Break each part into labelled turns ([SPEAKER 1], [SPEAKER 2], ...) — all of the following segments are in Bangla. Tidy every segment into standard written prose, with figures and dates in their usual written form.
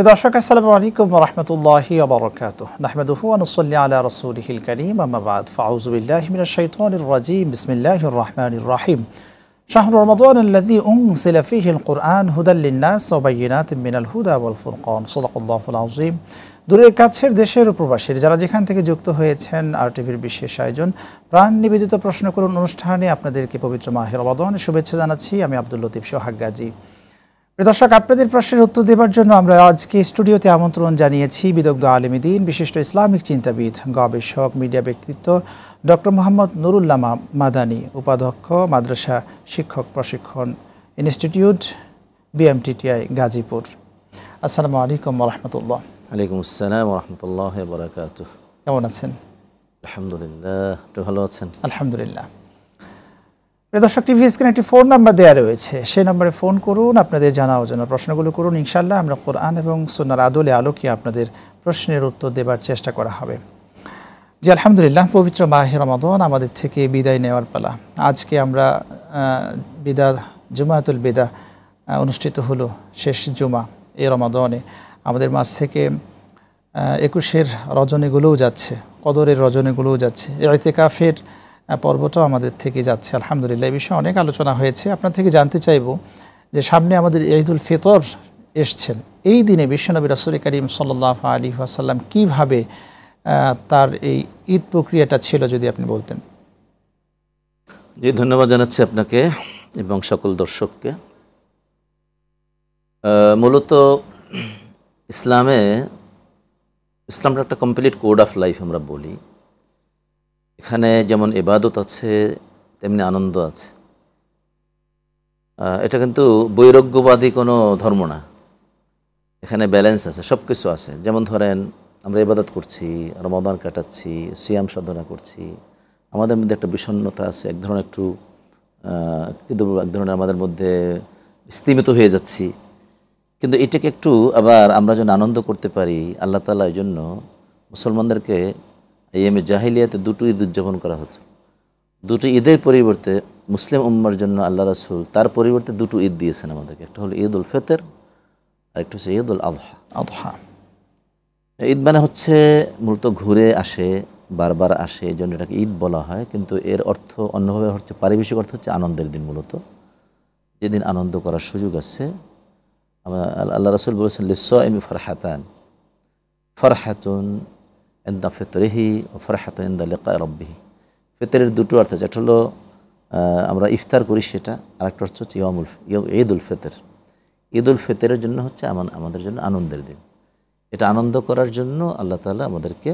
[SPEAKER 1] দর্শক আসসালামু আলাইকুম ওয়া রাহমাতুল্লাহি ওয়া বারাকাতুহু নাহমাদুহু ওয়া নুসাল্লি আলা রাসূলিহিল কারীম আম্মা বা'দ ফাআউযু বিল্লাহি মিনাশ শাইতানির রাজীম বিসমিল্লাহির রাহমানির রাহিম শাহরু রমাদানাল্লাযী উনজিলা ফীহিল কুরআন হুদাল লিন-নাস ওয়া বায়্যিনাতিন মিনাল হুদা ওয়াল ফুরকান সাদাকাল্লাহুল আযীম। দূরের কাছের দেশের প্রবাসীর যারা যেখান থেকে যুক্ত হয়েছেন আরটিভির বিশেষ আয়োজন প্রাণ নিবেদিত প্রশ্ন করুন অনুষ্ঠানে আপনাদেরকে পবিত্র মাহে রমাদানের শুভেচ্ছা জানাচ্ছি। আমি আব্দুল লতিফ সোহাগ গাজী। দর্শক, আপনাদের প্রশ্নের উত্তর দেওয়ার জন্য আমরা আজকে স্টুডিওতে আমন্ত্রণ জানিয়েছি বিদগ্ধ আলেম দ্বীন, বিশিষ্ট ইসলামিক চিন্তাবিদ, গবেষক, মিডিয়া ব্যক্তিত্ব ডক্টর মোহাম্মদ নুরুল্লাহ মাদানী, উপাধ্যক্ষ মাদ্রাসা শিক্ষক প্রশিক্ষণ ইনস্টিটিউট বিএমটিটিআই গাজীপুর। আসসালামু আলাইকুম ওয়া রাহমাতুল্লাহ।
[SPEAKER 2] ওয়ালাইকুম আসসালাম ওয়া রাহমাতুল্লাহি ওয়া বারাকাতুহু।
[SPEAKER 1] কেমন আছেন?
[SPEAKER 2] আলহামদুলিল্লাহ, আপনি ভালো আছেন?
[SPEAKER 1] আলহামদুলিল্লাহ। দর্শক, টিভি স্ক্রিনে একটি ফোন নাম্বার দেওয়া রয়েছে, সেই নম্বরে ফোন করুন, আপনাদের জানা অজানা প্রশ্নগুলো করুন। ইনশাআল্লাহ আমরা কোরআন এবং সুন্নাহর আলোকে আপনাদের প্রশ্নের উত্তর দেবার চেষ্টা করা হবে। জি আলহামদুলিল্লাহ, পবিত্র মাহে রমাদান আমাদের থেকে বিদায় নেওয়ার পালা। আজকে আমরা জুমাতুল বিদা অনুষ্ঠিত হলো, শেষ জুমা এই রমাদানে। আমাদের মাঝ থেকে 21-এর রজনীগুলোও যাচ্ছে, কদরের রজনীগুলোও যাচ্ছে, ইতিকাফের পর্বটাও আমাদের থেকে যাচ্ছে। আলহামদুলিল্লাহ, এই বিষয়ে অনেক আলোচনা হয়েছে। আপনার থেকে জানতে চাইব যে সামনে আমাদের ঈদুল ফিতর এসছেন, এই দিনে বিশ্বনবী রাসূল করিম সাল্লাল্লাহু আলাইহি ওয়াসাল্লাম কীভাবে তার এই ঈদ প্রক্রিয়াটা ছিল যদি আপনি বলতেন।
[SPEAKER 2] জি, ধন্যবাদ জানাচ্ছি আপনাকে এবং সকল দর্শককে। মূলত ইসলামটা একটা কমপ্লিট কোড অফ লাইফ আমরা বলি। এখানে যেমন ইবাদত আছে তেমনি আনন্দ আছে। এটা কিন্তু বৈরাগ্যবাদী কোনো ধর্ম না, এখানে ব্যালেন্স আছে, সব কিছু আছে। যেমন ধরেন আমরা ইবাদত করছি, রমাদান কাটাচ্ছি, সিয়াম সাধনা করছি, আমাদের মধ্যে একটা বিষণ্ণতা আছে, এক ধরনের আমাদের মধ্যে স্তিমিত হয়ে যাচ্ছি। কিন্তু এটাকে একটু আবার আমরা যেন আনন্দ করতে পারি, আল্লাহ তাআলা এই জন্য মুসলমানদেরকে আইয়ামে জাহিলিয়াতে দুটো ঈদ উদযাপন করা হতো। দুটো ঈদের পরিবর্তে মুসলিম উম্মার জন্য আল্লাহ রাসূল তার পরিবর্তে দুটো ঈদ দিয়েছেন আমাদেরকে। একটা হলো ঈদ উল ফিতর আর একটা হচ্ছে ঈদ উল আযহা। ঈদ মানে হচ্ছে মূলত ঘুরে আসে, বারবার আসে, এই জন্য এটাকে ঈদ বলা হয়। কিন্তু এর অর্থ অন্যভাবে হচ্ছে, পারিবেশিক অর্থ হচ্ছে আনন্দের দিন। মূলত যেদিন আনন্দ করার সুযোগ আছে। আল্লাহ রাসূল বলেছেন লিস-সাইমি ফারহাতুন ইনদা ফিতরিহি ওয়া ফারহাতুন ইনদা লিকা রাব্বিহি। ফিতরের দুটো অর্থ আছে, একটা হলো আমরা ইফতার করি সেটা, আর একটা হচ্ছে ঈদুল ফিতর। ঈদুল ফিতরের জন্য হচ্ছে আমাদের জন্য আনন্দের দিন। এটা আনন্দ করার জন্য আল্লাহ তাআলা আমাদেরকে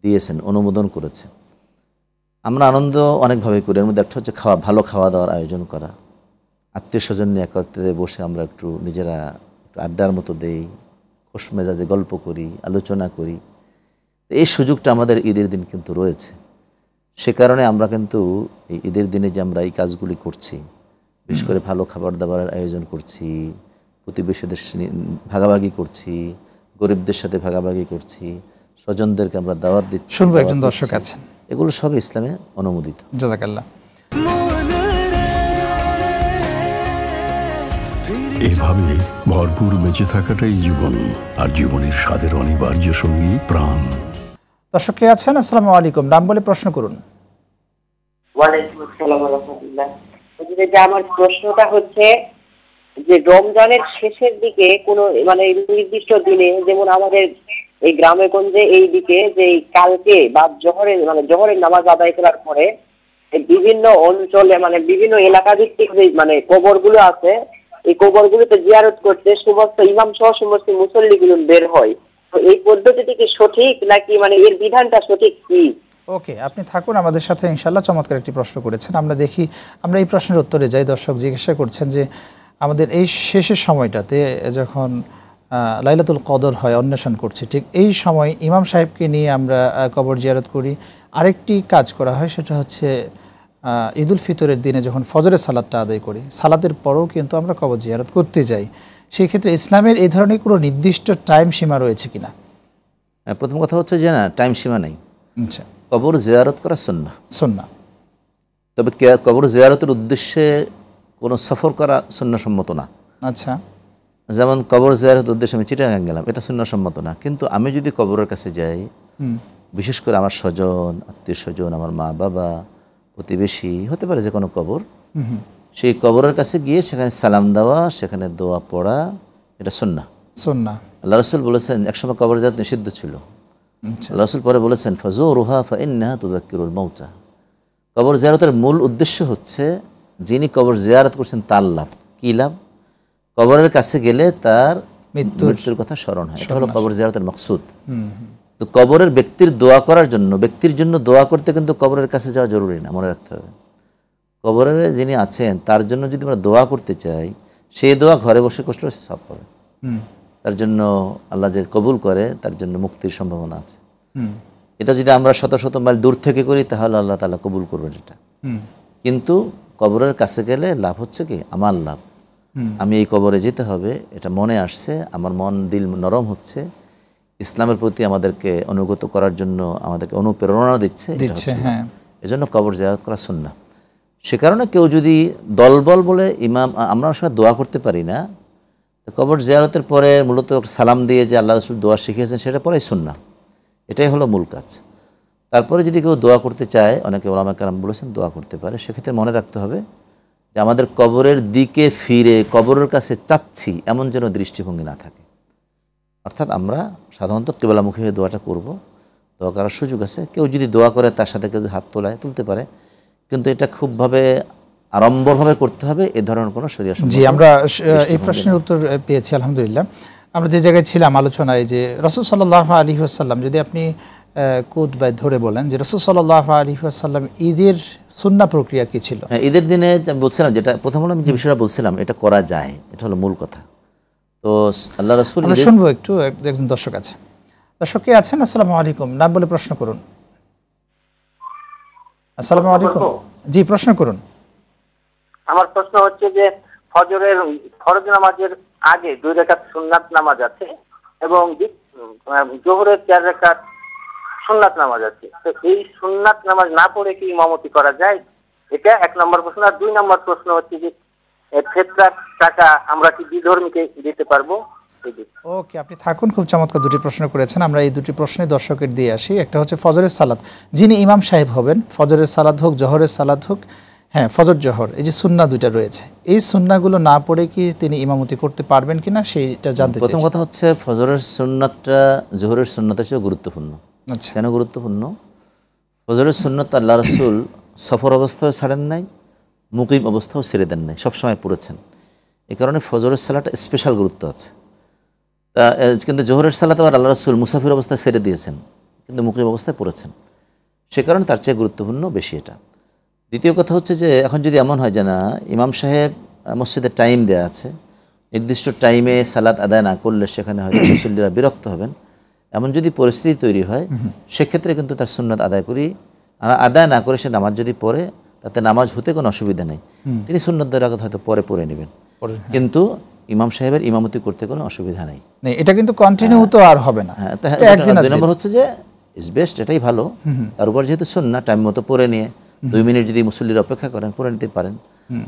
[SPEAKER 2] দিয়েছেন, অনুমোদন করেছে। আমরা আনন্দ অনেকভাবে করি, এর মধ্যে একটা হচ্ছে ভালো খাওয়া দাওয়ার আয়োজন করা, আত্মীয় স্বজন নিয়ে একত্রে বসে আমরা একটু নিজেরা একটু আড্ডার মতো দেই, খোশ মেজাজে গল্প করি, আলোচনা করি। এই সুযোগটা আমাদের ঈদের দিন কিন্তু রয়েছে। সে কারণে আমরা কিন্তু এই ঈদের দিনে যে আমরা এই কাজগুলি করছি, বিশেষ করে ভালো খাবার দাবারের আয়োজন করছি, প্রতিবেশীদের ভাগাভাগি করছি, গরিবদের সাথে ভাগাভাগি করছি, স্বজনদেরকে আমরা দাওয়াত দিচ্ছি।
[SPEAKER 1] শুনবো, একজন দর্শক আছেন।
[SPEAKER 2] এগুলো সব ইসলামে অনুমোদিত।
[SPEAKER 1] জাযাকাল্লাহ।
[SPEAKER 3] এভাবে ভরপুর বেঁচে থাকাটাই জীবন, আর জীবনের স্বাদের অনিবার্য সঙ্গী প্রাণ।
[SPEAKER 1] দর্শক কে আছেন? আসসালামু আলাইকুম, নাম বলে প্রশ্ন করুন।
[SPEAKER 4] ওয়ালাইকুম আসসালাম ওয়া রাহমাতুল্লাহ। যে আমার প্রশ্নটা হচ্ছে যে রমজানের শেষের দিকে কোনো মানে নির্দিষ্ট দিনে, যেমন আমাদের এই গ্রামে গঞ্জে এই দিকে যে কালকে বা জোহরের নামাজ আদায় করার পরে বিভিন্ন অঞ্চলে মানে বিভিন্ন এলাকা ভিত্তিক যে মানে কবরগুলো আছে, এই কবরগুলোতে জিয়ারত করতে সমস্ত ইমাম সহ সমস্ত মুসল্লিগুলো বের হয়। তো এই পদ্ধতিটি কি সঠিক নাকি মানে এর বিধানটা সঠিক কি?
[SPEAKER 1] ওকে, আপনি থাকুন আমাদের সাথে, ইনশাআল্লাহ চমৎকার একটি প্রশ্ন করেছেন। আমরা এই প্রশ্নের উত্তরে যাই। দর্শক জিজ্ঞাসা করছেন যে আমাদের এই শেষের সময়টাতে যখন লাইলাতুল কদর হয়, অন্বেষণ করছি, ঠিক এই সময় ইমাম সাহেবকে নিয়ে আমরা কবর জিয়ারত করি। আরেকটি কাজ করা হয়, সেটা হচ্ছে ঈদুল ফিতরের দিনে যখন ফজরের সালাতটা আদায় করি, সালাতের পরেও কিন্তু আমরা কবর জিয়ারত করতে যাই। সেই ক্ষেত্রে ইসলামের এই ধরনের কোনো নির্দিষ্ট টাইম সীমা রয়েছে কিনা?
[SPEAKER 2] প্রথম কথা হচ্ছে যে না, টাইম সীমা নেই।
[SPEAKER 1] আচ্ছা,
[SPEAKER 2] কবর জিয়ারত করা সুন্নাহ। তবে কবর জিয়ারতের উদ্দেশ্যে কোনো সফর করা সুন্নাহসম্মত না।
[SPEAKER 1] আচ্ছা,
[SPEAKER 2] যেমন কবর জিয়ারত উদ্দেশ্যে আমি চিটাগাং গেলাম, এটা সুন্নাহসম্মত না। কিন্তু আমি যদি কবরের কাছে যাই, বিশেষ করে আমার স্বজন, আত্মীয় স্বজন, আমার মা বাবা, প্রতিবেশী, হতে পারে যে কোনো কবর, সেই কবরের কাছে গিয়ে সেখানে সালাম দেওয়া, সেখানে দোয়া পড়া, এটা সুন্নাহ।
[SPEAKER 1] সুন্নাহ।
[SPEAKER 2] আল্লাহ রাসূল বলেছেন, একসময় কবর জিয়ারত নিষিদ্ধ ছিল। আল্লাহ রাসূল পরে বলেছেন, ফাজুরুহা ফাইন্নাহা তুযাক্কিরুল মাউতা। কবর জিয়ারতের মূল উদ্দেশ্য হচ্ছে যিনি কবর জিয়ারত করছেন তার লাভ। কি লাভ? কবরের কাছে গেলে তার মৃত্যুর কথা স্মরণ হয়, এটা হলো কবর জিয়ারতের মাকসুদ। তো কবরের ব্যক্তির দোয়া করার জন্য, ব্যক্তির জন্য দোয়া করতে কিন্তু কবরের কাছে যাওয়া জরুরি না, মনে রাখতে হবে। কবরের যিনি আছেন তার জন্য যদি আমরা দোয়া করতে চাই, সেই দোয়া ঘরে বসে করলে সব পাবে। তার জন্য আল্লাহ যে কবুল করে, তার জন্য মুক্তির সম্ভাবনা আছে। এটা যদি আমরা শত শত মাইল দূর থেকে করি, তাহলে আল্লাহ তাআলা কবুল করবেন এটা। কিন্তু কবরের কাছে গেলে লাভ হচ্ছে কি? আমার লাভ। আমি এই কবরে যেতে হবে, এটা মনে আসছে, আমার মন দিল নরম হচ্ছে, ইসলামের প্রতি আমাদেরকে অনুগত করার জন্য আমাদেরকে অনুপ্রেরণা দিচ্ছে। এজন্য কবর জিয়ারত করা সুন্নাহ। সে কারণে কেউ যদি দলবল বলে ইমাম, আমরা সময় দোয়া করতে পারি না, তো কবর জিয়ারতের পরে মূলত সালাম দিয়ে যে আল্লাহ রাসূল দোয়া শিখিয়েছেন, সেটা পরেই সুন্নাহ। এটাই হলো মূল কাজ। তারপরে যদি কেউ দোয়া করতে চায়, অনেকে ওলামা কেরাম বলেছেন দোয়া করতে পারে, সেক্ষেত্রে মনে রাখতে হবে যে আমাদের কবরের দিকে ফিরে কবরের কাছে চাচ্ছি এমন যেন দৃষ্টিভঙ্গি না থাকে। অর্থাৎ আমরা সাধারণত কিবলামুখী হয়ে দোয়াটা করব, দোয়া করার সুযোগ আছে। কেউ যদি দোয়া করে, তার সাথে কেউ হাত তুলতে পারে, কিন্তু এটা খুবভাবে আড়ম্বরভাবে করতে হবে, এ ধরনের কোনো শরীয়ত সম্মত।
[SPEAKER 1] জি, আমরা এই প্রশ্নের উত্তর পেয়েছি আলহামদুলিল্লাহ। আমরা যে জায়গায় ছিলাম আলোচনায়, যে রাসূল সাল্লাল্লাহু আলাইহি ওয়াসাল্লাম, যদি আপনি কোট বাই ধরে বলেন যে রাসূল সাল্লাল্লাহু আলাইহি ওয়াসাল্লাম ঈদের সুন্নাহ প্রক্রিয়া কি ছিল?
[SPEAKER 2] ঈদের দিনে বলছিলাম, যেটা প্রথম হলো আমি যে বিষয়টা বলছিলাম, এটা করা যায়, এটা হলো মূল কথা। তো আল্লাহ রাসূল,
[SPEAKER 1] আমরা শুনবো একটু, একজন দর্শক আছে। দর্শক কে আছেন? আসসালামু আলাইকুম, নাম বলে প্রশ্ন করুন। আসসালামু আলাইকুম। জি, প্রশ্ন করুন।
[SPEAKER 5] আমার প্রশ্ন হচ্ছে যে ফরজ নামাজের আগে 2 রাকাত সুন্নাত নামাজ আছে এবং জোহরের 4 রাকাত সুন্নাত নামাজ আছে। তো এই সুন্নাত নামাজ না পড়ে কি ইমামতি করা যায়? এটা 1 নম্বর প্রশ্ন। আর 2 নম্বর প্রশ্ন হচ্ছে যে ফিতরার টাকা আমরা কি বিধর্মীকে দিতে পারবো?
[SPEAKER 1] ওকে, আপনি থাকুন, খুব চমৎকার দুটি প্রশ্ন করেছেন। আমরা এই দুটি প্রশ্নে দর্শকের দিয়ে আসি। একটা হচ্ছে ফজরের সালাত, যিনি ইমাম সাহেব হবেন, ফজরের সালাত হোক, জোহরের সালাত হোক, হ্যাঁ ফজর জোহর, এই যে সুন্নাহ দুইটা রয়েছে, এই সুন্নাহগুলো না পড়ে কি তিনি ইমামতি করতে পারবেন কিনা, সেইটা জানতে চাই।
[SPEAKER 2] প্রথম কথা হচ্ছে ফজরের সুন্নাতটা জোহরের সুন্নাতের চেয়ে গুরুত্বপূর্ণ। আচ্ছা, কেন গুরুত্বপূর্ণ? ফজরের সুন্নাত আল্লাহ রাসূল সফর অবস্থায় ছাড়েন নাই, মুকিম অবস্থাও ছেড়ে দেন নাই, সবসময় পড়েছেন। এই কারণে ফজরের সালাটা স্পেশাল গুরুত্ব আছে। তা কিন্তু জোহরের সালাত আবার আল্লাহ রাসূল মুসাফির অবস্থায় ছেড়ে দিয়েছেন, কিন্তু মুকিম অবস্থায় পড়েছেন, সে কারণে তার চেয়ে গুরুত্বপূর্ণ বেশি এটা। দ্বিতীয় কথা হচ্ছে যে এখন যদি এমন হয় যে না, ইমাম সাহেব মসজিদে টাইম দেওয়া আছে, নির্দিষ্ট টাইমে সালাত আদায় না করলে সেখানে হয়তো মুসল্লিরা বিরক্ত হবেন, এমন যদি পরিস্থিতি তৈরি হয়, সেক্ষেত্রে কিন্তু তার সুন্নাত আদায় না করে সে নামাজ যদি পড়ে, তাতে নামাজ হতে কোনো অসুবিধা নেই। তিনি সুন্নাত 2 রাকাত হয়তো পরে পড়ে নেবেন, কিন্তু ইমাম সাহেবের ইমামতি করতে কোনো অসুবিধা নেই।
[SPEAKER 1] এটা কিন্তু কন্টিনিউ তো আর হবে না।
[SPEAKER 2] হ্যাঁ, 2 নম্বর হচ্ছে যে ইজ বেস্ট, এটাই ভালো। তার উপর যেহেতু সুন্নাহ, টাইম মতো পড়ে নিয়ে 2 মিনিট যদি মুসল্লিরা অপেক্ষা করেন, পড়ে নিতে পারেন।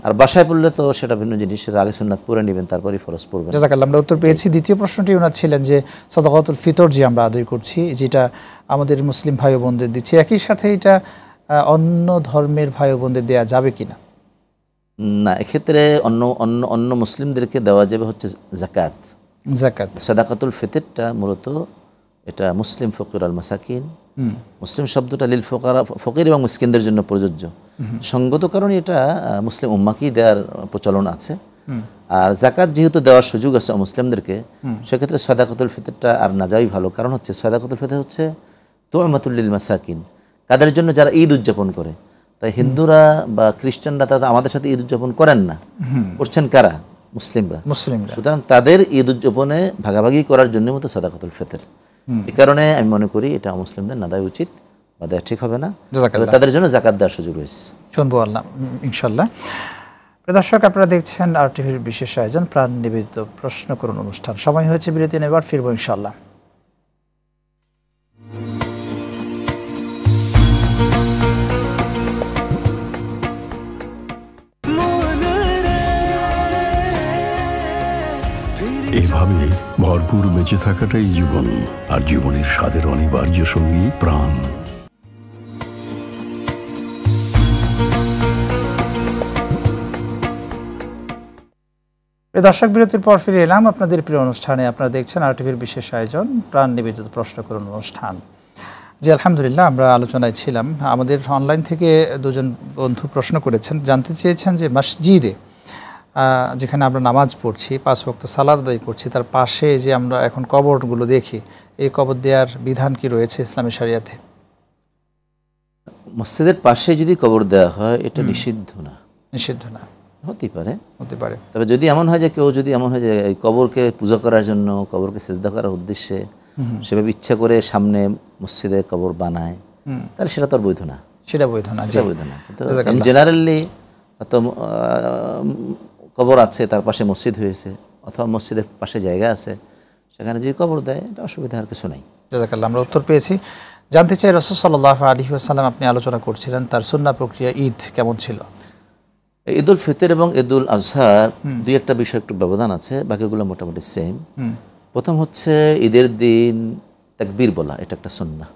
[SPEAKER 2] আর বাসায় পড়লে তো সেটা ভিন্ন জিনিস, সেটা আগে সুন্নাত পড়ে নেবেন, তারপরই ফরজ পড়বেন।
[SPEAKER 1] জাযাকাল্লাহ, আমরা উত্তর পেয়েছি। দ্বিতীয় প্রশ্নটি ওনার ছিলেন যে সাদাকাতুল ফিতর যে আমরা আদায় করছি, যেটা আমাদের মুসলিম ভাই বোনদের দিচ্ছি, একই সাথে এটা অন্য ধর্মের ভাই বোনদের দেওয়া যাবে কিনা?
[SPEAKER 2] না, এক্ষেত্রে অন্য মুসলিমদেরকে দেওয়া যাবে হচ্ছে যাকাত। সাদাকাতুল ফিতরটা মূলত এটা মুসলিম ফকির আল মাসাকিন, মুসলিম শব্দটা লিল ফুকারা, ফকির এবং মিসকিনদের জন্য প্রযোজ্য। সঙ্গত কারণে এটা মুসলিম উম্মাকেই দেওয়ার প্রচলন আছে। আর যাকাত যেহেতু দেওয়ার সুযোগ আছে মুসলিমদেরকে, সেক্ষেত্রে সাদাকাতুল ফিতরটা আর না যাওয়াই ভালো। কারণ হচ্ছে সাদাকাতুল ফিতর হচ্ছে তু'মাতুল লিল মাসাকিন, কাদের জন্য যারা ঈদ উদযাপন করে। তাই হিন্দুরা বা খ্রিস্টানরা তারা আমাদের সাথে ঈদ উদযাপন করেন না, করছেন কারা? মুসলিমরা। সুতরাং তাদের ঈদ উদযাপনে ভাগাভাগি করার জন্য মতো সাদাকাতুল ফিতর। এই কারণে আমি মনে করি এটা মুসলিমদের না দেওয়া উচিত বা দেওয়া ঠিক হবে না, তাদের জন্য যাকাত দেওয়ার সুযোগ রয়েছে।
[SPEAKER 1] শুনবো আল্লাহ ইনশাল্লাহ। দর্শক, আপনারা দেখছেন RTVর বিশেষ আয়োজন প্রাণ নিবেদিত প্রশ্ন করুন অনুষ্ঠান। সময় হয়েছে বিরতি নেবার, ফিরবো ইনশাল্লাহ।
[SPEAKER 6] फिर
[SPEAKER 3] ভরপুর বেঁচে থাকাটাই জীবন, আর জীবনের স্বাদের অনিবার্য সঙ্গী প্রাণ।
[SPEAKER 1] দর্শক, বিরতির পর ফিরে এলাম আপনাদের প্রিয় অনুষ্ঠানে। আপনারা দেখছেন RTVর বিশেষ আয়োজন প্রাণ নিবেদিত প্রশ্ন করুন অনুষ্ঠান। জি আলহামদুলিল্লাহ, আমরা আলোচনায় ছিলাম। আমাদের অনলাইন থেকে দুজন বন্ধু প্রশ্ন করেছেন, জানতে চেয়েছেন যে মসজিদে যেখানে আমরা নামাজ পড়ছি, 5 ওয়াক্ত সালাত আদায় করছি, তার পাশে যে আমরা এখন কবরগুলো দেখি, এই কবর দেওয়ার বিধান কি রয়েছে ইসলামী শরিয়াতে?
[SPEAKER 2] মসজিদের পাশে যদি কবর দেওয়া হয় এটা নিষিদ্ধ না।
[SPEAKER 1] নিষিদ্ধ না,
[SPEAKER 2] হতে পারে,
[SPEAKER 1] হতে পারে।
[SPEAKER 2] তবে যদি এমন হয় যে কেউ যদি এমন হয় যে এই কবরকে পূজা করার জন্য, কবরকে সিজদা করার উদ্দেশ্যে সেভাবে ইচ্ছা করে সামনে মসজিদে কবর বানায়, তাহলে সেটা তো আর বৈধ না।
[SPEAKER 1] সেটা বৈধ না,
[SPEAKER 2] সেটা বৈধ না। জেনারেলি হয়তো কবর আছে, তার পাশে মসজিদ হয়েছে, অথবা মসজিদের পাশে জায়গা আছে, সেখানে যদি কবর দেয় এটা অসুবিধা আর কিছু নাই।
[SPEAKER 1] জাযাকাল্লাহ, আমরা উত্তর পেয়েছি। জানতে চাই রাসূল সাল্লাল্লাহু আলাইহি ওয়াসাল্লাম, আপনি আলোচনা করছিলেন তার সুন্নাহ প্রক্রিয়া ঈদ কেমন ছিল?
[SPEAKER 2] ঈদুল ফিতর এবং ঈদুল আজহার দুই একটা বিষয় একটু ব্যবধান আছে, বাকিগুলো মোটামুটি সেম। প্রথম হচ্ছে ঈদের দিন তাকবীর বলা, এটা একটা সুন্নাহ।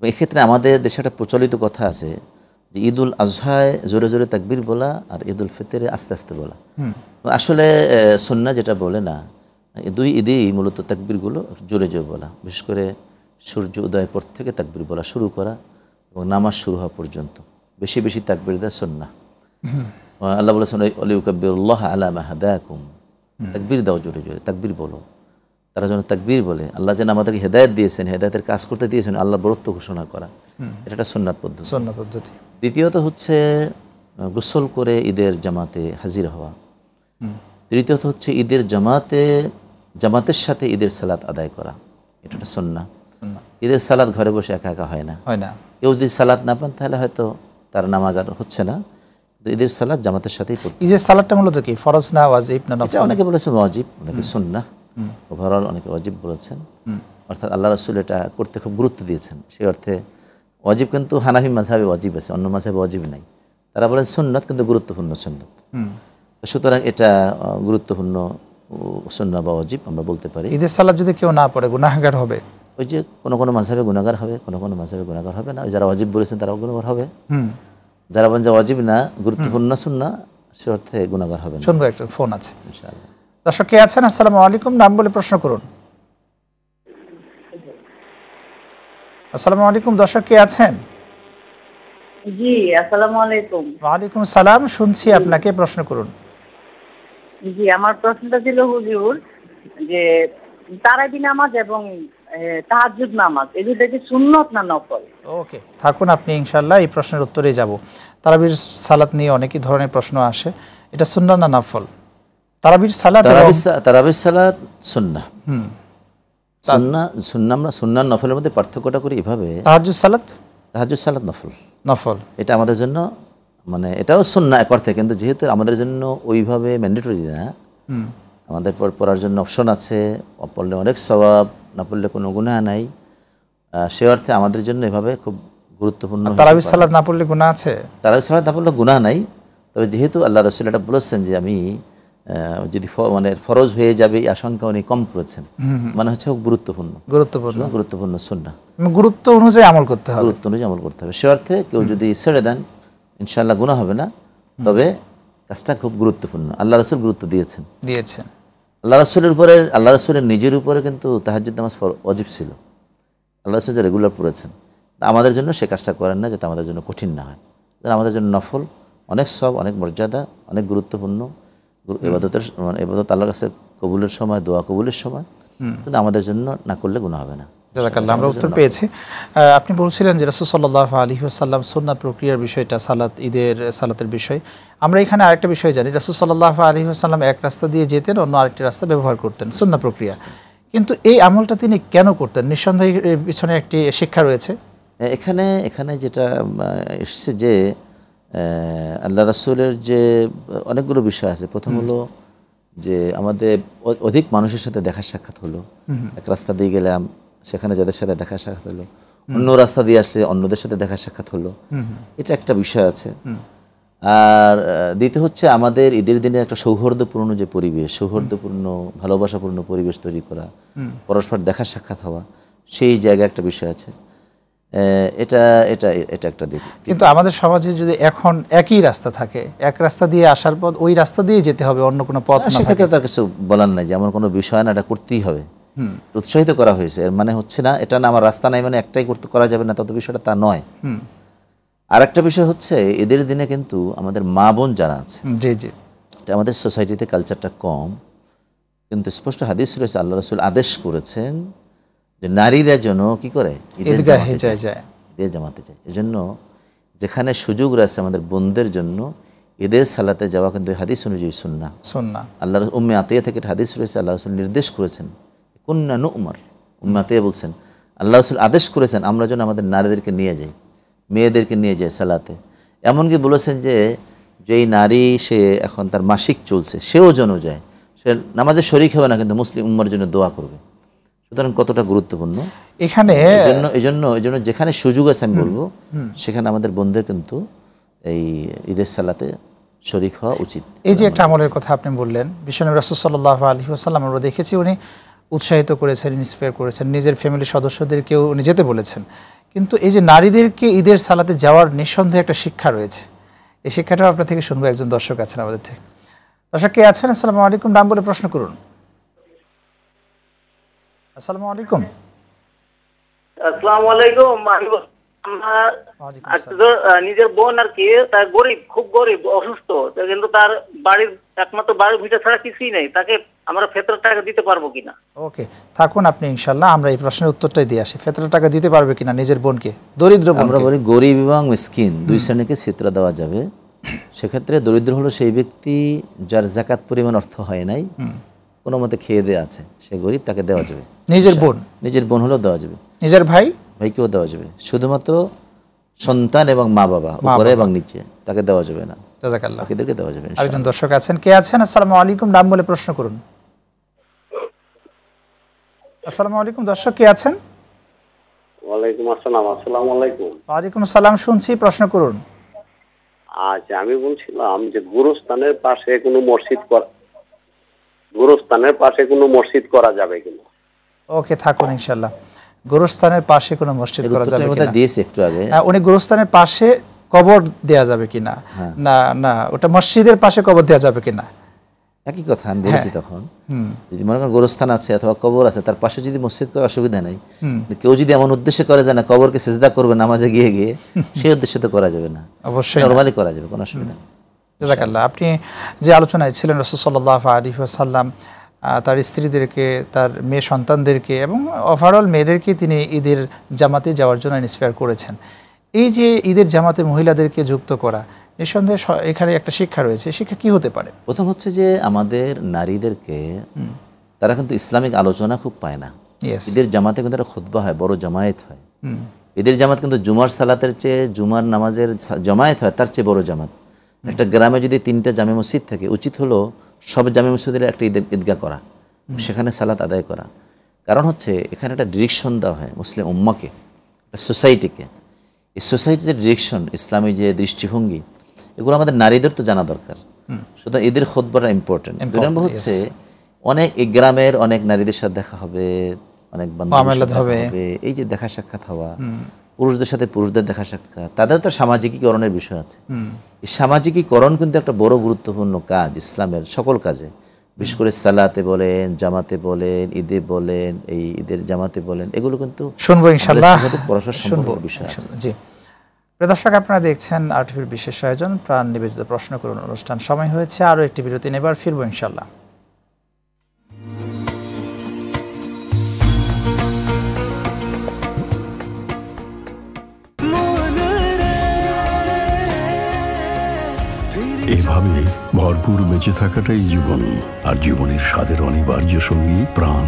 [SPEAKER 2] এক্ষেত্রে আমাদের দেশে একটা প্রচলিত কথা আছে যে ঈদুল আজহায় জোরে জোরে তাকবীর বলা আর ঈদুল ফিতরে আস্তে আস্তে বলা। আসলে সুন্নাহ যেটা বলে না, দুই ঈদেই মূলত তাকবীরগুলো জোরে জোরে বলা, বিশেষ করে সূর্য উদয়ের পর থেকে তাকবীর বলা শুরু করা এবং নামাজ শুরু হওয়া পর্যন্ত বেশি বেশি তাকবীর দেওয়া সুন্নাহ। আল্লাহ বলেছেন ওয়ালিউকাব্বিরুল্লাহ আলা মা হাদাকুম, তাকবীর দাও, জোরে জোরে তাকবীর বলো, তারা যেন তাকবীর বলে। আল্লাহ যেন আমাদেরকে হেদায়েত দিয়েছেন, হেদায়েতের কাজ করতে দিয়েছেন, আল্লাহর বরত্ব ঘোষণা করা, এটা একটা সুন্নাত পদ্ধতি। দ্বিতীয়ত হচ্ছে গোসল করে ঈদের জামাতে হাজির হওয়া। তৃতীয়ত হচ্ছে ঈদের জামাতের সাথে ঈদের সালাত আদায় করা, এটা একটা সুন্নাহ। ঈদের সালাত ঘরে বসে একা একা হয় না। কেউ যদি সালাত না পান তাহলে হয়তো তার নামাজ আর হচ্ছে না, ঈদের সালাত জামাতের সাথেই পড়তে।
[SPEAKER 1] ঈদের সালাতটা মূলত কি ফরজ না ওয়াজিব না নফল?
[SPEAKER 2] অনেকে বলেছেন ওয়াজিব, অনেকে সুন্নাহ, ওভারঅল অনেকে ওয়াজিব বলেছেন। অর্থাৎ আল্লাহ রাসূল এটা করতে খুব গুরুত্ব দিয়েছেন, সেই অর্থে ওয়াজিব কিন্তু হানাফি মাযহাবে ওয়াজিব আছে, অন্য মাযহাবে ওয়াজিব নাই। তারা বলেন সুন্নাত, কিন্তু গুরুত্বপূর্ণ সুন্নাত। সুতরাং এটা গুরুত্বপূর্ণ সুন্নাহ বা ওয়াজিব আমরা বলতে পারি।
[SPEAKER 1] ঈদের সালাত যদি কেউ না পড়ে গুনাহগার হবে?
[SPEAKER 2] ওই যে কোনো মাযহাবে গুনাহগার হবে, কোনো মাযহাবে গুনাহগার হবে না। যারা ওয়াজিব বলেছেন তারাও গুনাহগার হবে, যারা বলেন যে ওয়াজিব না, গুরুত্বপূর্ণ সুন্নাহ, সে অর্থে গুনাহগার হবে না।
[SPEAKER 1] শুনবো, একটা ফোন আছে
[SPEAKER 2] ইনশাআল্লাহ।
[SPEAKER 1] দর্শক কে আছেন? আসসালামু আলাইকুম, নাম বলে প্রশ্ন করুন। আসসালামু আলাইকুম, দর্শক কে আছেন?
[SPEAKER 6] জি আসসালামু আলাইকুম।
[SPEAKER 1] ওয়ালাইকুম সালাম, শুনছি আপনাকে, প্রশ্ন করুন।
[SPEAKER 6] জি, আমার প্রশ্নটা ছিল হুজুর যে তারাবি নামাজ এবং তাহাজ্জুদ নামাজ, এই দুটো কি সুন্নত না নফল?
[SPEAKER 1] ওকে, থাকুন আপনি, ইনশাআল্লাহ এই প্রশ্নের উত্তরে যাব। তারাবির সালাত নিয়ে অনেকই ধরনের প্রশ্ন আসে, এটা সুন্নাহ না নফল? তারাবির সালাত
[SPEAKER 2] সুন্নাহ। আমরা সুন্নাহ নফলের মধ্যে পার্থক্যটা করি এভাবে, তাহাজ্জুদ সালাত নফল, এটা আমাদের জন্য মানে এটাও সুন্নাহ এক অর্থে, কিন্তু যেহেতু আমাদের জন্য ওইভাবে ম্যান্ডেটরি না, আমাদের পড়ার জন্য অপশন আছে, পড়লে অনেক সওয়াব, না পড়লে কোনো গুনাহ নাই, সে অর্থে আমাদের জন্য এভাবে খুব গুরুত্বপূর্ণ।
[SPEAKER 1] তারাবির সালাত না পড়লে গুনাহ আছে?
[SPEAKER 2] তারাবির সালাত না পড়লে গুনাহ নাই, তবে যেহেতু আল্লাহ রাসূল এটা বলেছেন যে আমি যদি মানে ফরজ হয়ে যাবে এই আশঙ্কা উনি কম করেছেন, মানে হচ্ছে গুরুত্বপূর্ণ সুন্নাহ,
[SPEAKER 1] গুরুত্ব অনুযায়ী আমল করতে হবে,
[SPEAKER 2] সে অর্থে কেউ যদি ছেড়ে দেন ইনশাআল্লাহ গুনাহ হবে না, তবে কাজটা খুব গুরুত্বপূর্ণ। আল্লাহ রাসূল গুরুত্ব দিয়েছেন। আল্লাহ রাসূলের নিজের উপরে কিন্তু তাহাজ্জুদ নামাজ ওয়াজিব ছিল, আল্লাহ রাসূল রেগুলার পড়েছেন। আমাদের জন্য সে কাজটা করেন না যাতে আমাদের জন্য কঠিন না হয়। আমাদের জন্য নফল অনেক সওয়াব, অনেক মর্যাদা, অনেক গুরুত্বপূর্ণ ইবাদত, আল্লাহর কাছে কবুলের সময়, দোয়া কবুলের সময়, কিন্তু আমাদের জন্য না করলে গুনাহ হবে না।
[SPEAKER 1] জাযাকাল্লাহ, আমরা উত্তর পেয়েছি। আপনি বলছিলেন যে রাসূল সাল্লাল্লাহু আলাইহি ওয়াসাল্লাম সুন্নাহ প্রক্রিয়ার বিষয়টা, সালাত, ঈদের সালাতের বিষয়। আমরা এখানে আরেকটা বিষয় জানি, রাসূল সাল্লাল্লাহু আলাইহি ওয়াসাল্লাম এক রাস্তা দিয়ে যেতেন, অন্য আরেকটি রাস্তা ব্যবহার করতেন, সুন্নাহ প্রক্রিয়া। কিন্তু এই আমলটা তিনি কেন করতেন? নিঃসন্দেহে এর পিছনে একটি শিক্ষা রয়েছে।
[SPEAKER 2] এখানে যেটা এসেছে যে আল্লাহ রাসূলের যে অনেকগুলো বিষয় আছে। প্রথম হলো যে আমাদের অধিক মানুষের সাথে দেখা সাক্ষাৎ হলো, এক রাস্তা দিয়ে গেলাম, সেখানে যাদের সাথে দেখা সাক্ষাৎ হলো, অন্য রাস্তা দিয়ে আসলে অন্যদের সাথে দেখা সাক্ষাৎ হলো, এটা একটা বিষয় আছে। আর দ্বিতীয় হচ্ছে আমাদের ঈদের দিনে একটা সৌহার্দ্যপূর্ণ যে পরিবেশ, সৌহার্দ্যপূর্ণ ভালোবাসাপূর্ণ পরিবেশ তৈরি করা, পরস্পর দেখা সাক্ষাৎ হওয়া, সেই জায়গায় একটা বিষয় আছে। এটা এটা এটা একটা দিক।
[SPEAKER 1] কিন্তু আমাদের সমাজে যদি এখন একই রাস্তা থাকে, এক রাস্তা দিয়ে আসার পর ওই রাস্তা দিয়ে যেতে হবে, অন্য কোনো পথ না,
[SPEAKER 2] সেক্ষেত্রে তার কিছু বলার নাই যে এমন কোনো বিষয় না, এটা করতেই হবে, উৎসাহিত করা হয়েছে। এর মানে হচ্ছে না এটা না আমার রাস্তা নাই মানে একটাই করতে করা যাবে না, তত বিষয়টা তা নয়। আর একটা বিষয় হচ্ছে ঈদের দিনে কিন্তু আমাদের মা বোন যারা আছে,
[SPEAKER 1] জি জি,
[SPEAKER 2] আমাদের সোসাইটিতে কালচারটা কম, কিন্তু স্পষ্ট হাদিস রয়েছে, আল্লাহ রাসূল আদেশ করেছেন যে নারীরা যেন কি করে,
[SPEAKER 1] ঈদগাহে যায়,
[SPEAKER 2] ঈদের জামাতে যায়। এজন্য যেখানে সুযোগ রয়েছে আমাদের বোনদের জন্য ঈদের সালাতে যাওয়া কিন্তু হাদিস অনুযায়ী সুন্নাহ। আল্লাহ উম্মে আতিয়া থেকে হাদিস রয়েছে, আল্লাহ রাসূল নির্দেশ করেছেন, কুন্না নু'মার, উম্মে আতিয়া বলছেন আল্লাহ রাসূল আদেশ করেছেন আমরা যেন আমাদের নারীদেরকে নিয়ে যাই, মেয়েদেরকে নিয়ে যায় সালাতে। এমনকি বলেছেন যে যেই নারী সে এখন তার মাসিক চলছে সেও যেন যায়, সে নামাজে শরীক হবে না কিন্তু মুসলিম উম্মার জন্য দোয়া করবে। সুতরাং কতটা গুরুত্বপূর্ণ
[SPEAKER 1] এখানে।
[SPEAKER 2] এই জন্য যেখানে সুযোগ আছে আমি বলবো সেখানে আমাদের বোনদের কিন্তু এই ঈদের সালাতে শরীক হওয়া উচিত।
[SPEAKER 1] এই যে একটা আমলের কথা আপনি বললেন, বিশ্বনবী রাসূল সাল্লাল্লাহু আলাইহি ওয়াসাল্লাম আমরা দেখেছি উনি উৎসাহিত করেছেন, ইন্সপায়ার করেছেন, নিজের ফ্যামিলির সদস্যদেরকেও উনি যেতে বলেছেন। কিন্তু এই যে নারীদেরকে ঈদের সালাতে যাওয়ার নিঃসন্দেহে একটা শিক্ষা রয়েছে, এই শিক্ষাটাও আপনার থেকে শুনবো। একজন দর্শক আছেন আমাদের থেকে। দর্শক কে আছেন? আসসালামু আলাইকুম, নাম বলে প্রশ্ন করুন। আসসালামু আলাইকুম।
[SPEAKER 5] আসসালামু আলাইকুম। নিজের বোন আর কি, তার গরিব, খুব গরিব, অসুস্থ, কিন্তু তার বাড়ির একমাত্র বাড়ির ভিটা ছাড়া কিছুই নেই, তাকে আমরা ফেতরার টাকা দিতে পারবো কিনা?
[SPEAKER 1] ওকে, থাকুন আপনি, ইনশাআল্লাহ আমরা এই প্রশ্নের উত্তরটাই দিয়ে আসি। ফেতরার টাকা দিতে পারবে কিনা নিজের বোনকে, দরিদ্র বোনকে?
[SPEAKER 2] আমরা বলি গরিব এবং মিসকিন দুই শ্রেণীকে ফিতরা দেওয়া যাবে। সেক্ষেত্রে দরিদ্র হলো সেই ব্যক্তি যার যাকাত পরিমাণ অর্থ হয় নাই, কোনো মতে খেয়ে দেওয়া আছে, সে গরিব, তাকে দেওয়া যাবে। নিজের বোন হলেও দেওয়া যাবে, নিজের ভাইকেও দেওয়া যাবে। শুধুমাত্র সন্তান এবং মা বাবা উপরে এবং নিচে তাকে দেওয়া যাবে না, বাকিদেরকে দেওয়া যাবে।
[SPEAKER 1] আরেকজন দর্শক আছেন, কে আছেন? আসসালামু আলাইকুম, নাম বলে প্রশ্ন করুন। আসসালামু আলাইকুম, দর্শক কে আছেন?
[SPEAKER 7] ওয়ালাইকুম আসসালাম। আসসালামু আলাইকুম।
[SPEAKER 1] ওয়ালাইকুম আসসালাম, শুনছি, প্রশ্ন করুন।
[SPEAKER 7] আচ্ছা, আমি বলছিলাম যে গোরস্থানের পাশে কোনো মসজিদ করা যাবে কিনা?
[SPEAKER 1] ওকে, থাকুন, ইনশাআল্লাহ। গোরস্থানের পাশে কোনো মসজিদ করা যাবে কিনা
[SPEAKER 2] দিয়েছে একটু আগে।
[SPEAKER 1] উনি গোরস্থানের পাশে কবর দেয়া যাবে কিনা, না ওটা মসজিদের পাশে কবর দেয়া যাবে কিনা,
[SPEAKER 2] একই কথা আমি বলেছি তখন। যদি মনে করেন গোরস্থান আছে অথবা কবর আছে, তার পাশে যদি মসজিদ করার অসুবিধা নাই। কেউ যদি এমন উদ্দেশ্যে করে যায় না কবরকে সিজদা করবে নামাজে গিয়ে গিয়ে, সেই উদ্দেশ্যে তো করা যাবে না, অবশ্যই নরমালি করা যাবে, কোনো অসুবিধা নেই।
[SPEAKER 1] জাযাকাল্লাহ। আপনি যে আলোচনায় ছিলেন, রাসূল সাল্লাল্লাহু আলাইহি ওয়াসাল্লাম তার স্ত্রীদেরকে, তার মেয়ে সন্তানদেরকে এবং ওভারঅল মেয়েদেরকে তিনি ঈদের জামাতে যাওয়ার জন্য ইন্সপায়ার করেছেন। এই যে ঈদের জামাতে মহিলাদেরকে যুক্ত করা, নিঃসন্দেহে এখানে একটা শিক্ষা রয়েছে। শিক্ষা কি হতে পারে?
[SPEAKER 2] প্রথম হচ্ছে যে আমাদের নারীদেরকে তারা কিন্তু ইসলামিক আলোচনা খুব পায় না। ঈদের জামাতে কিন্তু একটা খুতবা হয়, বড় জামায়াত হয়। ঈদের জামাত কিন্তু জুমার সালাতের চেয়ে, জুমার নামাজের জামায়াত হয় তার চেয়ে বড় জামাত। একটা গ্রামে যদি 3টা জামে মসজিদ থাকে, উচিত হলো সব জামে মসজিদের একটা ঈদগাহ করা, সেখানে সালাত আদায় করা। কারণ হচ্ছে এখানে একটা ডিরেকশন দেওয়া হয় মুসলিম উম্মাকে, একটা সোসাইটিকে। এই সোসাইটির যে ডিরেকশন, ইসলামী যে দৃষ্টিভঙ্গি, এগুলো আমাদের নারীদের তো জানা দরকার। সুতরাং ঈদের খুতবাটা ইম্পর্টেন্ট। 2 নম্বর হচ্ছে অনেক এই গ্রামের অনেক নারীদের সাথে দেখা হবে, অনেক বান্ধবীর হবে, এই যে দেখা সাক্ষাৎ হওয়া, পুরুষদের সাথে পুরুষদের দেখা সাক্ষাৎ, তাদের তো সামাজিকীকরণের বিষয় আছে। এই সামাজিকীকরণ কিন্তু একটা বড় গুরুত্বপূর্ণ কাজ ইসলামের সকল কাজে, বিশেষ করে সালাতে বলেন, জামাতে বলেন, ঈদে বলেন, এই ঈদের জামাতে বলেন, এগুলো কিন্তু
[SPEAKER 1] শুনবো ইনশাআল্লাহ,
[SPEAKER 2] পরস্পর সম্পর্কিত বিষয় আছে।
[SPEAKER 1] জি প্রিয় দর্শক, আপনারা দেখছেন আরটিভির বিশেষ আয়োজন প্রাণ নিবেদিত প্রশ্ন করুন অনুষ্ঠান। সময় হয়েছে আরও একটি বিরতি নেবার, ফিরবো ইনশাআল্লাহ।
[SPEAKER 3] এভাবে ভরপুর বেঁচে থাকাটাই জীবন, আর জীবনের স্বাদের অনিবার্য সঙ্গী প্রাণ।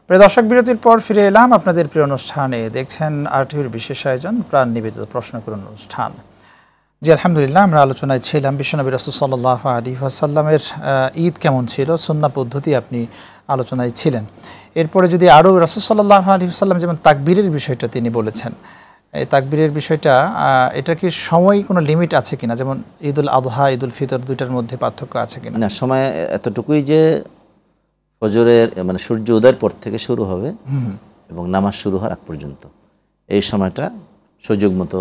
[SPEAKER 1] প্রিয় দর্শক, বিরতির পর ফিরে এলাম আপনাদের প্রিয় অনুষ্ঠানে। দেখছেন আরটিভির বিশেষ আয়োজন প্রাণ নিবেদিত প্রশ্ন করুন অনুষ্ঠান। জি আলহামদুলিল্লাহ, আমরা আলোচনায় ছিলাম বিশ্বনবী রাসূল সাল্লাল্লাহু আলাইহি ওয়াসাল্লামের ঈদ কেমন ছিল, সুন্নাহ পদ্ধতি আপনি আলোচনায় ছিলেন। এরপরে যদি আরও রাসূল সাল্লাল্লাহু আলাইহি ওয়াসাল্লাম যেমন তাকবীরের বিষয়টা তিনি বলেছেন, এই তাকবীরের বিষয়টা এটা কি সময় কোনো লিমিট আছে কিনা, যেমন ঈদুল আযহা ঈদুল ফিতর দুইটার মধ্যে পার্থক্য আছে কিনা?
[SPEAKER 2] না, সময় এতটুকুই যে ফজরের মানে সূর্য উদয়ের পর থেকে শুরু হবে এবং নামাজ শুরু হওয়ার আগ পর্যন্ত এই সময়টা সুযোগ মতো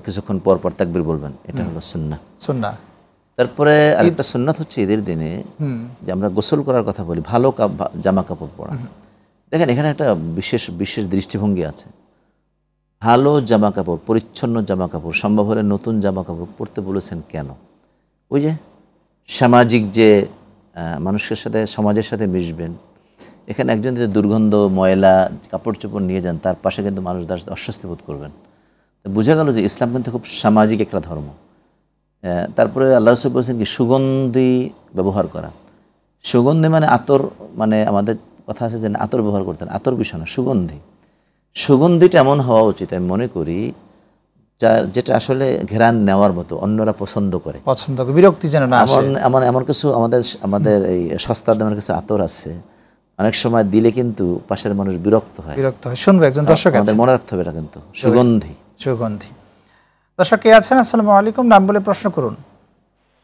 [SPEAKER 2] কিছুক্ষণ পর পর তাকবীর বলবেন, এটা হলো সুন্নাহ।
[SPEAKER 1] সুন্নাহ।
[SPEAKER 2] তারপরে আরেকটা সুন্নাত হচ্ছে ঈদের দিনে যে আমরা গোসল করার কথা বলি, ভালো জামা কাপড় পরা। দেখেন এখানে একটা বিশেষ দৃষ্টিভঙ্গি আছে। ভালো জামা কাপড়, পরিচ্ছন্ন জামা কাপড়, সম্ভব হলে নতুন জামা কাপড় পরতে বলেছেন কেন? ওই যে সামাজিক যে মানুষের সাথে, সমাজের সাথে মিশবেন, এখানে একজন যদি দুর্গন্ধ ময়লা কাপড় চোপড় নিয়ে যান, তার পাশে কিন্তু মানুষ অস্বস্তি বোধ করবেন। বোঝা গেল যে ইসলাম কিন্তু খুব সামাজিক একটা ধর্ম। তারপরে আল্লাহ রাসূল বলেছেন কি সুগন্ধি ব্যবহার করা। সুগন্ধি মানে আতর, মানে আমাদের কথা আছে যে আতর ব্যবহার করতেন, আতর বিষয় না, সুগন্ধি। সুগন্ধিটা এমন হওয়া উচিত আমি মনে করি যেটা আসলে ঘেরান নেওয়ার মতো, অন্যরা পছন্দ করে,
[SPEAKER 1] বিরক্তি যেন না আসে।
[SPEAKER 2] এমন কিছু আমাদের এই সস্তা দামের কিছু আতর আছে, অনেক সময় দিলে কিন্তু পাশের মানুষ বিরক্ত হয়।
[SPEAKER 1] শুনবে একজন দর্শক আছে,
[SPEAKER 2] আমাদের মনে রাখতে হবে এটা কিন্তু সুগন্ধি।
[SPEAKER 1] দর্শক কে আছেন? আসসালামু আলাইকুম, নাম বলে প্রশ্ন করুন।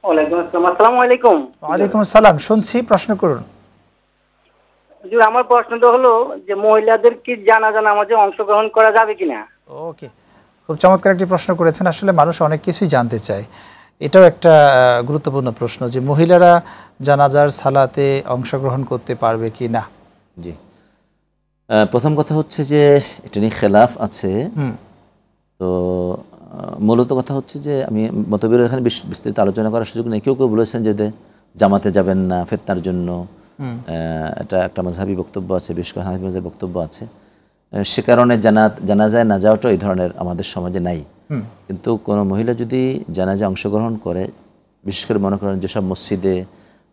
[SPEAKER 8] ওয়ালাইকুম আসসালাম। আসসালামু আলাইকুম।
[SPEAKER 1] ওয়ালাইকুম আসসালাম, শুনছি, প্রশ্ন করুন।
[SPEAKER 8] জি, আমার প্রশ্নটা হলো যে মহিলাদের কি জানাজা নামাজে অংশগ্রহণ করা যাবে কিনা?
[SPEAKER 1] ওকে, খুব চমৎকার একটি প্রশ্ন করেছেন। আসলে মানুষ অনেক কিছুই জানতে চায়, এটাও একটা গুরুত্বপূর্ণ প্রশ্ন যে মহিলারা জানাজার সালাতে অংশগ্রহণ করতে পারবে কি না।
[SPEAKER 2] জি, প্রথম কথা হচ্ছে যে এটা নিয়ে খেলাফ আছে। তো মূলত কথা হচ্ছে যে আমি মতবির এখানে বিস্তারিত আলোচনা করার সুযোগ নেই। কেউ কেউ বলেছেন যে জামাতে যাবেন না ফিতনার জন্য, এটা একটা মাযহাবী বক্তব্য আছে, বিশেষ করে হানাফি মাযহাবের বক্তব্য আছে। সে কারণে জানাজায় না যাওয়াটা এই ধরনের আমাদের সমাজে নাই। কিন্তু কোনো মহিলা যদি জানাজায় অংশগ্রহণ করে, বিশেষ করে মনে করেন যেসব মসজিদে,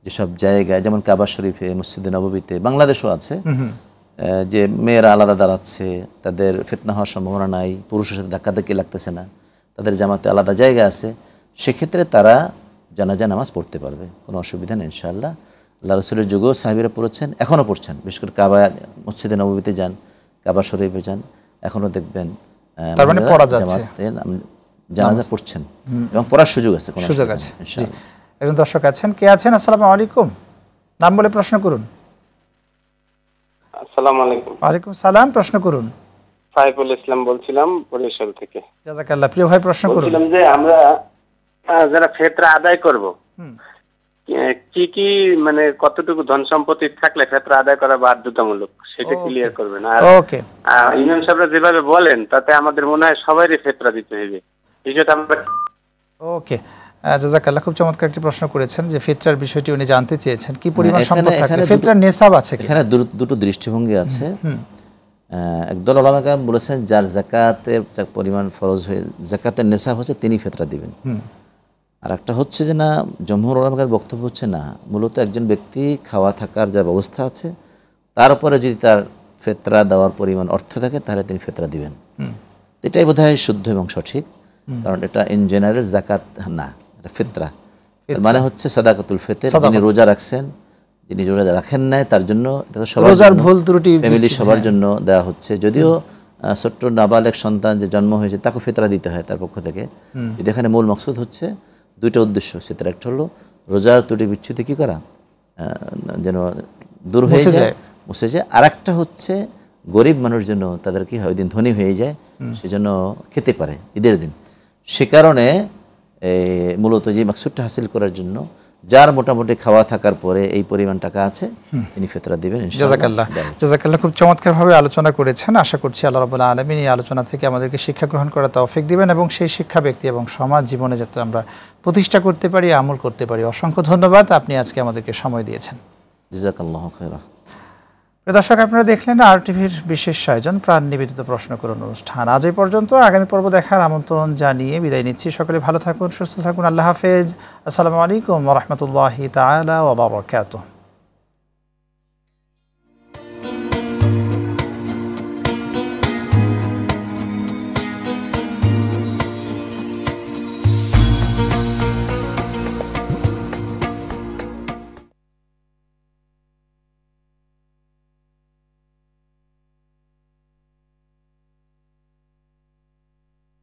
[SPEAKER 2] যেসব জায়গায়, যেমন কাবা শরীফে, মসজিদে নববীতে, বাংলাদেশও আছে, যে মেয়েরা আলাদা দাঁড়াচ্ছে, তাদের ফিতনা হওয়ার সম্ভাবনা নাই, পুরুষের সাথে ধাক্কাধাক্কি লাগতেছে না, তাদের জামাতে আলাদা জায়গা আছে, সেক্ষেত্রে তারা জানাজা নামাজ পড়তে পারবে, কোনো অসুবিধা নেই ইনশাআল্লাহ। আল্লাহ রাসূলের যুগেও সাহাবীরা পড়েছেন, এখনও পড়ছেন। বিশেষ করে কাবা মসজিদে নববীতে যান, কাবা শরীফে যান, এখনও দেখবেন জানাজা পড়ছেন এবং পড়ার সুযোগ আছে, কোনো সুযোগ আছে।
[SPEAKER 1] একজন দর্শক আছেন, কে আছেন? আসসালামু আলাইকুম, নাম বলে প্রশ্ন করুন।
[SPEAKER 9] আসসালামু আলাইকুম।
[SPEAKER 1] ওয়ালাইকুম সালাম, প্রশ্ন করুন।
[SPEAKER 9] সাইফুল ইসলাম বলছিলাম বরিশাল থেকে।
[SPEAKER 1] জাযাকাল্লাহ, প্রিয় ভাই প্রশ্ন করুন।
[SPEAKER 9] বলছিলাম যে আমরা যারা ফিতরা আদায় করব, কি কি মানে কতটুকু ধন সম্পত্তি থাকলে ফিতরা আদায় করা বাধ্যতামূলক, সেটা ক্লিয়ার করবেন। আর
[SPEAKER 1] ওকে,
[SPEAKER 9] ইমাম সাহেবরা যেভাবে বলেন তাতে আমাদের মনে হয় সবারই ফিতরা দিতে হবে, বিষয়টা আমরা।
[SPEAKER 1] ওকে, জাযাকাল্লাহ, খুব চমৎকার একটি প্রশ্ন করেছেন যে ফিতরার বিষয়টি উনি জানতে চেয়েছেন, কি পরিমাণ সম্পদ থাকলে ফিতরার নিসাব আছে।
[SPEAKER 2] এখানে দুটো দৃষ্টিভঙ্গি আছে। একদল উলামা কেরাম বলেছেন যার যাকাতের পরিমাণ ফরজ হয়ে যাকাতের নিসাব হচ্ছে তিনি ফিতরা দিবেন। আর একটা হচ্ছে যে না, জমহুর উলামা কেরামের বক্তব্য হচ্ছে না, মূলত একজন ব্যক্তি খাওয়া থাকার যা ব্যবস্থা আছে তারপরে যদি তার ফিতরা দেওয়ার পরিমাণ অর্থ থাকে তাহলে তিনি ফিতরা দিবেন। এটাই বোধহয় শুদ্ধ এবং সঠিক, কারণ এটা ইন জেনারেল যাকাত না, এটা ফিতরা। মানে হচ্ছে সাদাকাতুল ফিতর। যিনি রোজা রাখছেন, যিনি রোজা রাখেন নাই, তার জন্য এটা তো সবার ভুল ত্রুটি ফ্যামিলি সবার জন্য দেওয়া হচ্ছে। যদিও ছোট্ট নাবালেগ সন্তান যে জন্ম হয়েছে তাকে ফিতরা দিতে হয় তার পক্ষ থেকে। কিন্তু এখানে মূল মকসুদ হচ্ছে দুইটা উদ্দেশ্য সেটার। একটা হলো রোজার ত্রুটি বিচ্যুতি কি করা, যেন দূর হয়ে যায়, মুছে যায়। আর একটা হচ্ছে গরিব মানুষের জন্য তাদের কি হয়, ওই দিন ধনী হয়ে যায়, সেজন্য খেতে পারে ঈদের দিন। সে কারণে মূলত যে মাকসুদটা হাসিল করার জন্য যার মোটামুটি খাওয়া থাকার পরে এই পরিমাণ টাকা আছে তিনি ফিতরা দিবেন ইনশাআল্লাহ।
[SPEAKER 1] জাযাকাল্লাহ, খুব চমৎকারভাবে আলোচনা করেছেন। আশা করছি আল্লাহ রাব্বুল আলামিন এই আলোচনা থেকে আমাদেরকে শিক্ষা গ্রহণ করার তৌফিক দিবেন এবং সেই শিক্ষা ব্যক্তি এবং সমাজ জীবনে যাতে আমরা প্রতিষ্ঠা করতে পারি, আমল করতে পারি। অসংখ্য ধন্যবাদ, আপনি আজকে আমাদেরকে সময় দিয়েছেন।
[SPEAKER 2] জাযাকাল্লাহু খায়রা।
[SPEAKER 1] দর্শক, আপনারা দেখলেন RTV-র বিশেষ আয়োজন প্রাণ নিবেদিত প্রশ্ন করুন অনুষ্ঠান। আজ এই পর্যন্ত, আগামী পর্ব দেখার আমন্ত্রণ জানিয়ে বিদায় নিচ্ছি। সকলে ভালো থাকুন, সুস্থ থাকুন। আল্লাহ হাফেজ। আসসালামু আলাইকুম ওয়া রাহমাতুল্লাহি তাআলা ওয়া বারাকাতুহু।